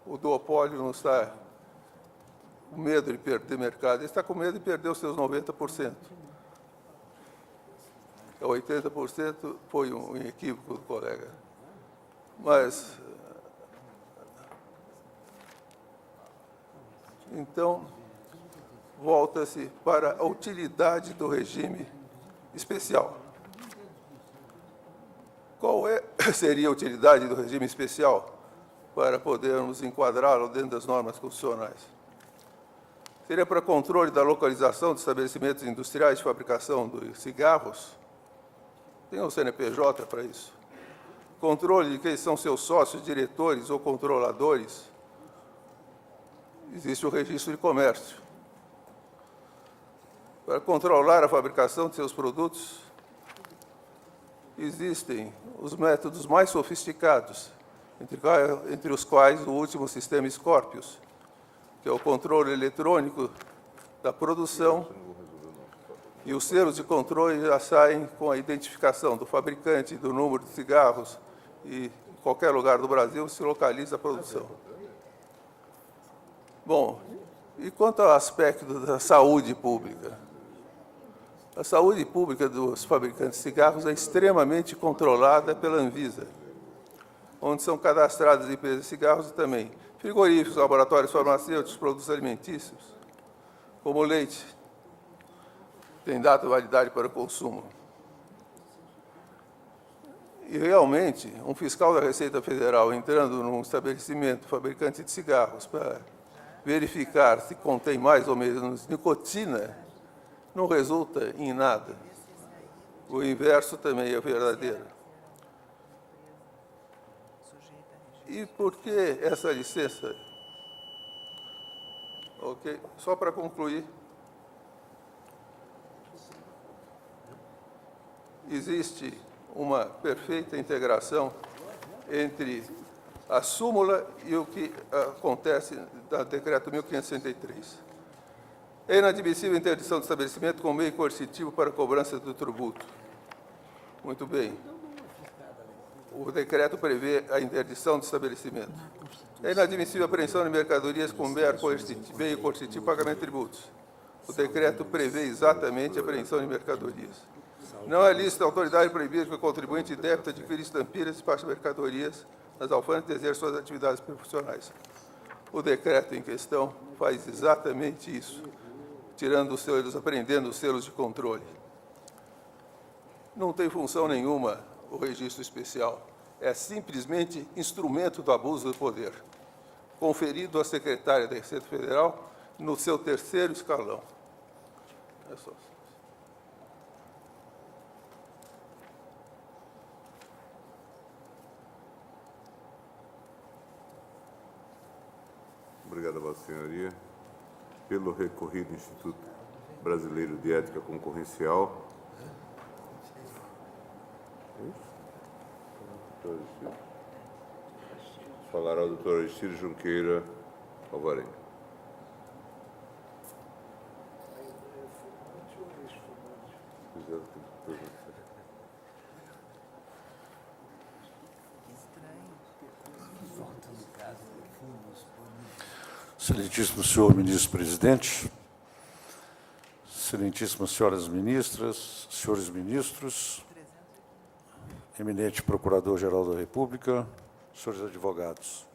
O duopólio não está com medo de perder mercado, ele está com medo de perder os seus 90%. 80% foi um equívoco do colega. Mas, então, volta-se para a utilidade do regime especial. Qual seria a utilidade do regime especial para podermos enquadrá-lo dentro das normas constitucionais? Seria para controle da localização de estabelecimentos industriais de fabricação de cigarros? Tem o CNPJ para isso. Controle de quem são seus sócios, diretores ou controladores? Existe o registro de comércio. Para controlar a fabricação de seus produtos, existem os métodos mais sofisticados, entre os quais o último sistema Scorpius, que é o controle eletrônico da produção, e os selos de controle já saem com a identificação do fabricante, do número de cigarros, e em qualquer lugar do Brasil se localiza a produção. Bom, e quanto ao aspecto da saúde pública? A saúde pública dos fabricantes de cigarros é extremamente controlada pela Anvisa, onde são cadastradas empresas de cigarros e também frigoríficos, laboratórios farmacêuticos, produtos alimentícios, como leite, tem data de validade para consumo. E, realmente, um fiscal da Receita Federal entrando num estabelecimento fabricante de cigarros para verificar se contém mais ou menos nicotina, não resulta em nada. O inverso também é verdadeiro. E por que essa licença? Ok, só para concluir, existe uma perfeita integração entre a súmula e o que acontece no Decreto 1563. É inadmissível a interdição de estabelecimento como meio coercitivo para a cobrança do tributo. Muito bem. O decreto prevê a interdição de estabelecimento. É inadmissível a apreensão de mercadorias como meio coercitivo para pagamento de tributos. O decreto prevê exatamente a apreensão de mercadorias. Não é lícito a autoridade proibir que o contribuinte débito adquira estampilhas e despache mercadorias nas alfândegas e exerça suas atividades profissionais. O decreto em questão faz exatamente isso, tirando os selos, apreendendo os selos de controle. Não tem função nenhuma o registro especial. É simplesmente instrumento do abuso do poder, conferido à secretária da Receita Federal no seu terceiro escalão. É só. Obrigado a Vossa Senhoria. Pelo recorrido Instituto Brasileiro de Ética Concorrencial. Falará o doutor Aristides Junqueira Alvarenga. Excelentíssimo senhor ministro-presidente, excelentíssimas senhoras ministras, senhores ministros, eminente procurador-geral da República, senhores advogados.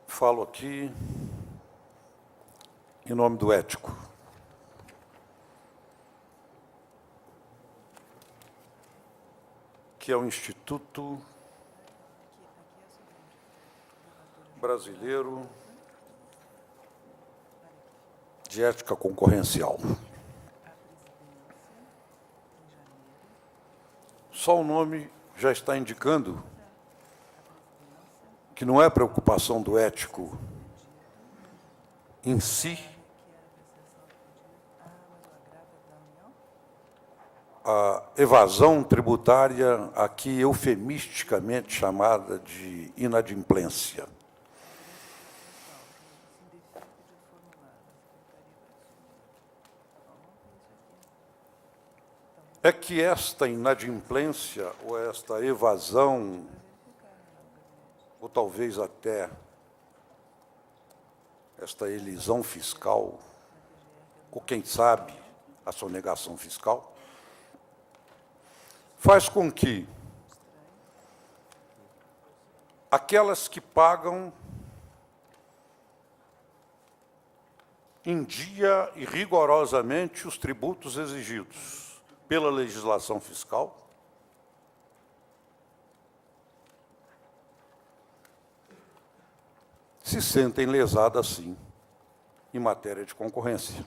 Falo aqui em nome do ético. Que é o Instituto Brasileiro de Ética Concorrencial. Só o nome já está indicando que não é preocupação do ético em si a evasão tributária, aqui eufemisticamente chamada de inadimplência. É que esta inadimplência ou esta evasão ou talvez até esta elisão fiscal, ou quem sabe a sonegação fiscal, faz com que aquelas que pagam em dia e rigorosamente os tributos exigidos pela legislação fiscal se sentem lesadas, sim, em matéria de concorrência.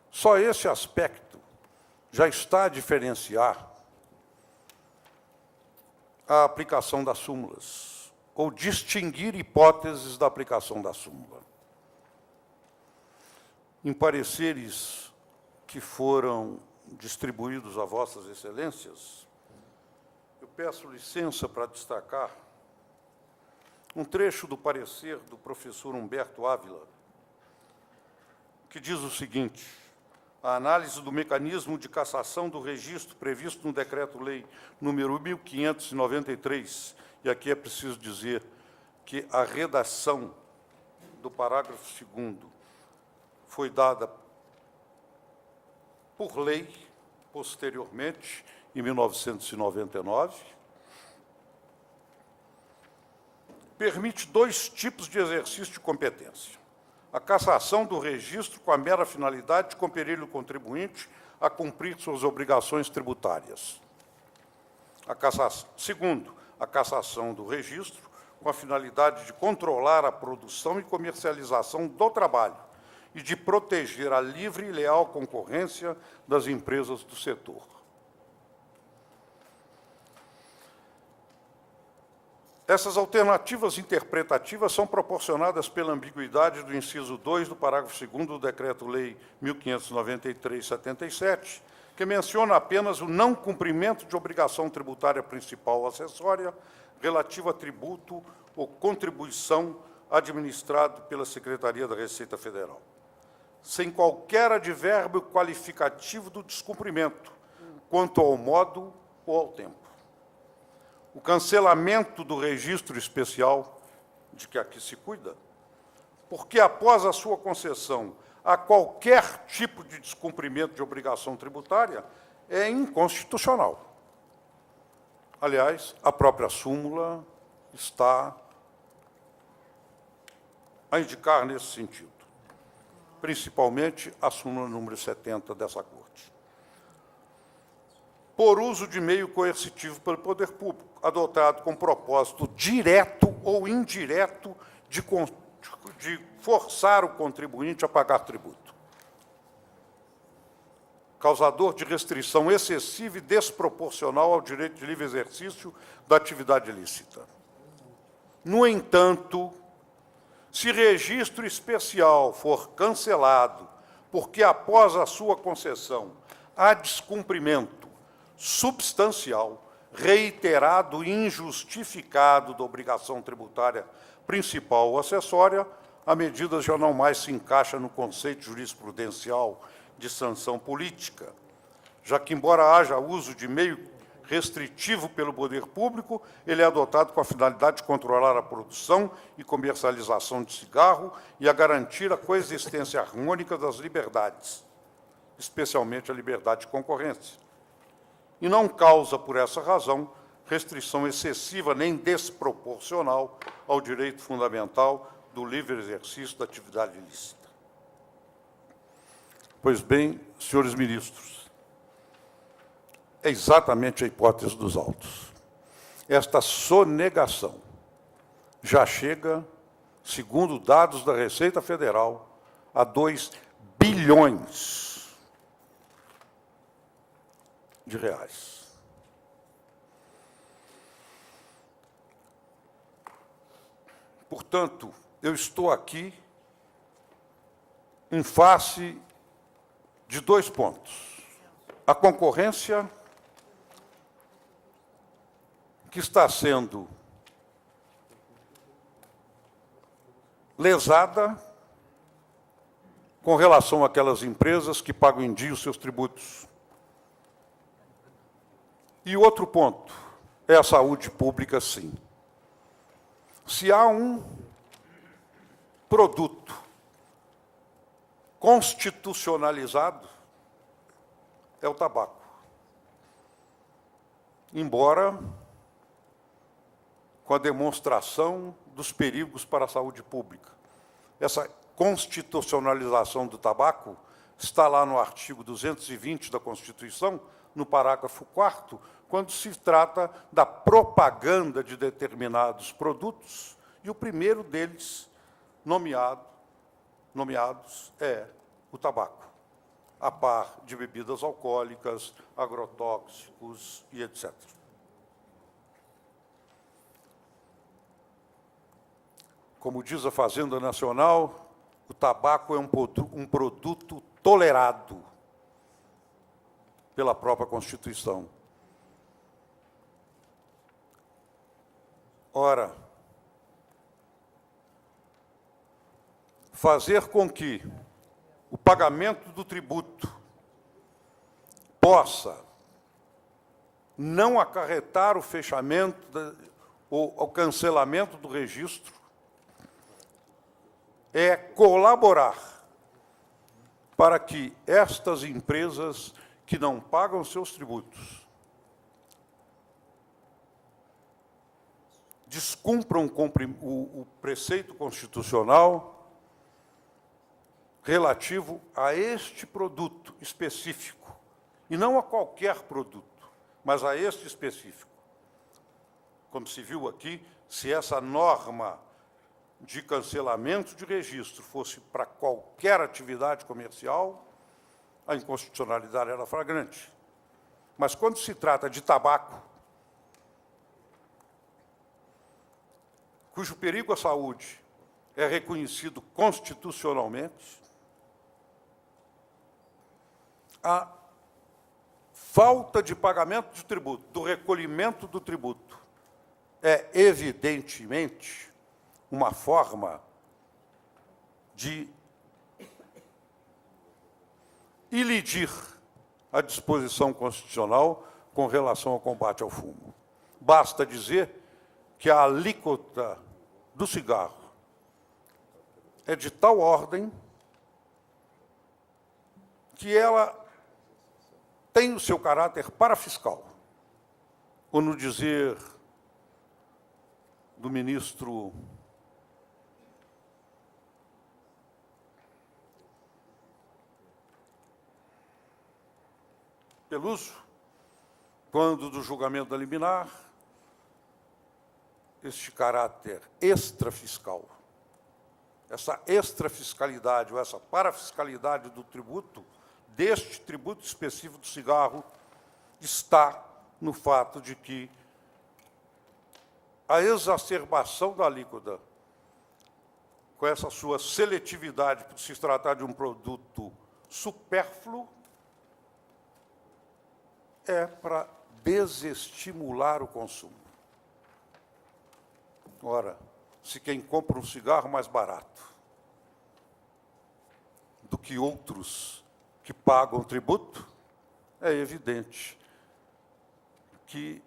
Só esse aspecto já está a diferenciar a aplicação das súmulas, ou distinguir hipóteses da aplicação da súmula. Em pareceres que foram distribuídos a vossas excelências, eu peço licença para destacar um trecho do parecer do professor Humberto Ávila, que diz o seguinte: a análise do mecanismo de cassação do registro previsto no Decreto-Lei número 1593, e aqui é preciso dizer que a redação do parágrafo 2º foi dada por lei, posteriormente, em 1999, permite dois tipos de exercício de competência: a cassação do registro com a mera finalidade de compelir o contribuinte a cumprir suas obrigações tributárias. Segundo, a cassação do registro com a finalidade de controlar a produção e comercialização do trabalho e de proteger a livre e leal concorrência das empresas do setor. Essas alternativas interpretativas são proporcionadas pela ambiguidade do inciso 2 do parágrafo 2º do Decreto-Lei 1593/77, que menciona apenas o não cumprimento de obrigação tributária principal ou acessória relativa a tributo ou contribuição administrado pela Secretaria da Receita Federal, sem qualquer advérbio qualificativo do descumprimento, quanto ao modo ou ao tempo. O cancelamento do registro especial, de que aqui se cuida, porque após a sua concessão a qualquer tipo de descumprimento de obrigação tributária, é inconstitucional. Aliás, a própria súmula está a indicar nesse sentido, principalmente a súmula número 70 dessa Corte. Por uso de meio coercitivo pelo poder público, adotado com propósito direto ou indireto de forçar o contribuinte a pagar tributo, causador de restrição excessiva e desproporcional ao direito de livre exercício da atividade ilícita. No entanto, se registro especial for cancelado porque, após a sua concessão, há descumprimento substancial, reiterado e injustificado da obrigação tributária principal ou acessória, a medida já não mais se encaixa no conceito jurisprudencial de sanção política, já que, embora haja uso de meio restritivo pelo poder público, ele é adotado com a finalidade de controlar a produção e comercialização de cigarro e a garantir a coexistência harmônica das liberdades, especialmente a liberdade de concorrência, e não causa, por essa razão, restrição excessiva nem desproporcional ao direito fundamental do livre exercício da atividade ilícita. Pois bem, senhores ministros, é exatamente a hipótese dos autos. Esta sonegação já chega, segundo dados da Receita Federal, a 2 bilhões de reais. Portanto, eu estou aqui em face de dois pontos: a concorrência, que está sendo lesada com relação àquelas empresas que pagam em dia os seus tributos. E o outro ponto é a saúde pública, sim. Se há um produto constitucionalizado, é o tabaco. Embora com a demonstração dos perigos para a saúde pública. Essa constitucionalização do tabaco está lá no artigo 220 da Constituição, no parágrafo 4º, quando se trata da propaganda de determinados produtos, e o primeiro deles, nomeados, é o tabaco, a par de bebidas alcoólicas, agrotóxicos e etc. Como diz a Fazenda Nacional, o tabaco é um produto tolerado pela própria Constituição. Ora, fazer com que o pagamento do tributo possa não acarretar o fechamento ou o cancelamento do registro é colaborar para que estas empresas que não pagam seus tributos descumpram o preceito constitucional relativo a este produto específico, e não a qualquer produto, mas a este específico. Como se viu aqui, se essa norma de cancelamento de registro fosse para qualquer atividade comercial, a inconstitucionalidade era flagrante. Mas, quando se trata de tabaco, cujo perigo à saúde é reconhecido constitucionalmente, a falta de pagamento de tributo, do recolhimento do tributo, é, evidentemente, uma forma de ilidir a disposição constitucional com relação ao combate ao fumo. Basta dizer que a alíquota do cigarro é de tal ordem que ela tem o seu caráter parafiscal. Ou, no dizer do ministro Peluso, quando do julgamento da liminar, este caráter extrafiscal, essa extrafiscalidade ou essa parafiscalidade do tributo, deste tributo específico do cigarro, está no fato de que a exacerbação da alíquota, com essa sua seletividade, por se tratar de um produto supérfluo, é para desestimular o consumo. Ora, se quem compra um cigarro mais barato do que outros que pagam tributo, é evidente que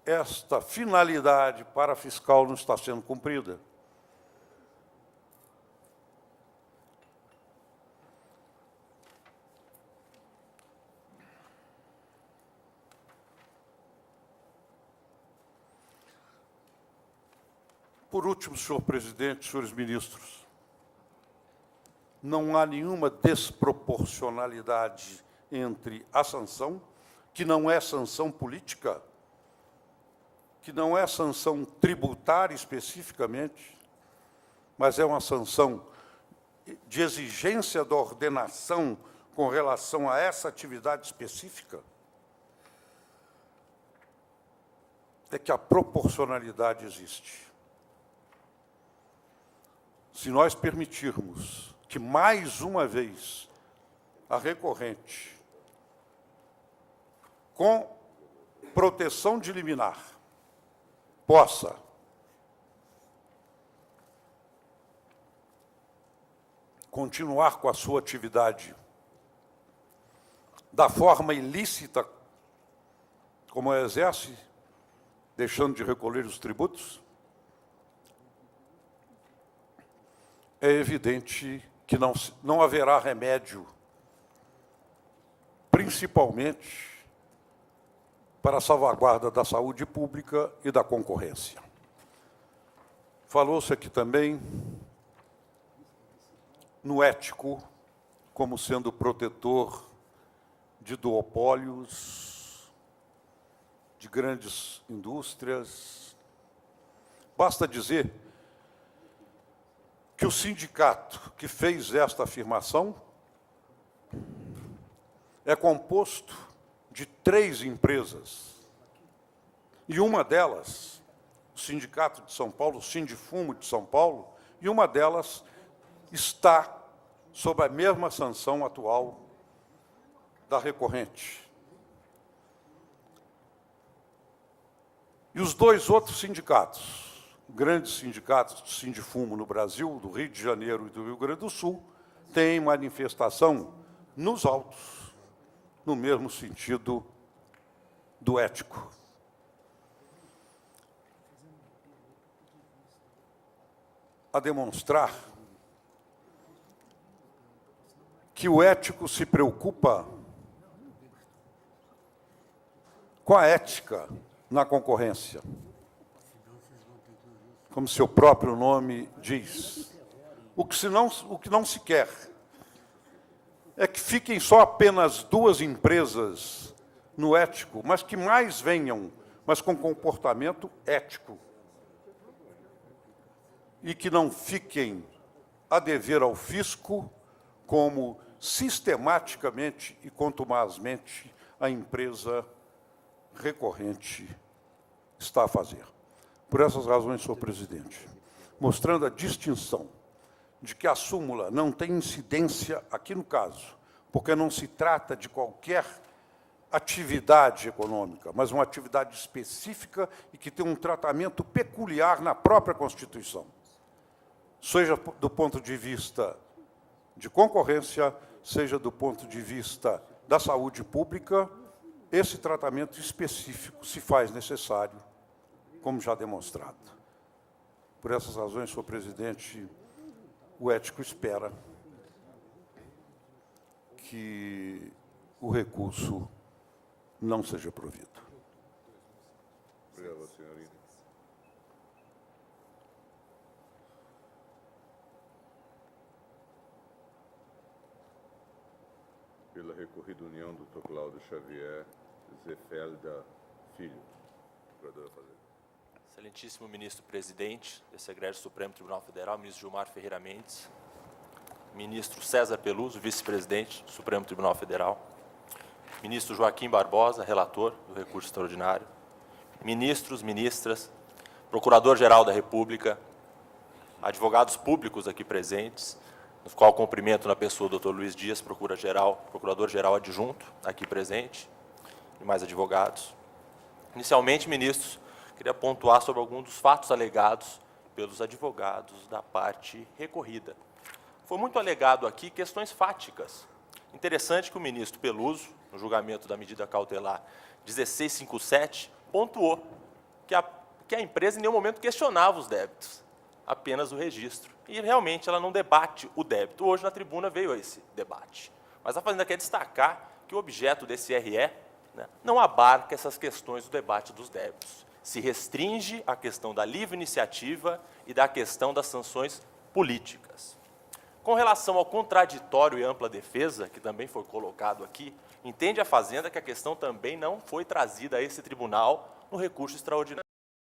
esta finalidade parafiscal não está sendo cumprida. Por último, senhor presidente, senhores ministros, não há nenhuma desproporcionalidade entre a sanção, que não é sanção política, que não é sanção tributária especificamente, mas é uma sanção de exigência da ordenação com relação a essa atividade específica, é que a proporcionalidade existe. Se nós permitirmos que, mais uma vez, a recorrente, com proteção de liminar, possa continuar com a sua atividade da forma ilícita como a exerce, deixando de recolher os tributos, é evidente que não haverá remédio, principalmente para a salvaguarda da saúde pública e da concorrência. Falou-se aqui também no ético como sendo protetor de duopólios, de grandes indústrias. Basta dizer que o sindicato que fez esta afirmação é composto de 3 empresas. E uma delas, o Sindicato de São Paulo, o Sindifumo de São Paulo, e uma delas está sob a mesma sanção atual da recorrente. E os 2 outros sindicatos, grandes sindicatos de sindifumo no Brasil, do Rio de Janeiro e do Rio Grande do Sul, têm manifestação nos autos, no mesmo sentido do ético. A demonstrar que o ético se preocupa com a ética na concorrência. Como seu próprio nome diz. O que não se quer é que fiquem só apenas 2 empresas no ético, mas que mais venham, mas com comportamento ético. E que não fiquem a dever ao fisco, como sistematicamente e contumazmente a empresa recorrente está a fazer. Por essas razões, senhor presidente, mostrando a distinção de que a súmula não tem incidência aqui no caso, porque não se trata de qualquer atividade econômica, mas uma atividade específica e que tem um tratamento peculiar na própria Constituição, seja do ponto de vista de concorrência, seja do ponto de vista da saúde pública, esse tratamento específico se faz necessário, como já demonstrado. Por essas razões, senhor presidente, o ético espera que o recurso não seja provido. Obrigado, senhoria. Pela recorrida União, doutor Cláudio Xavier Zefelda Filho. Procuradora fazer. Excelentíssimo ministro-presidente desse Egrégio Supremo Tribunal Federal, ministro Gilmar Ferreira Mendes, ministro César Peluso, vice-presidente do Supremo Tribunal Federal, ministro Joaquim Barbosa, relator do recurso extraordinário, ministros, ministras, procurador-geral da República, advogados públicos aqui presentes, no qual cumprimento na pessoa do Dr. Luiz Dias, procurador-geral adjunto, aqui presente, e mais advogados. Inicialmente, ministros, queria pontuar sobre alguns dos fatos alegados pelos advogados da parte recorrida. Foi muito alegado aqui questões fáticas. Interessante que o ministro Peluso, no julgamento da medida cautelar 1657, pontuou que a empresa em nenhum momento questionava os débitos, apenas o registro. E, realmente, ela não debate o débito. Hoje, na tribuna, veio esse debate. Mas a Fazenda quer destacar que o objeto desse RE, né, não abarca essas questões do debate dos débitos. Se restringe à questão da livre iniciativa e da questão das sanções políticas. Com relação ao contraditório e ampla defesa, que também foi colocado aqui, entende a Fazenda que a questão também não foi trazida a esse tribunal no recurso extraordinário.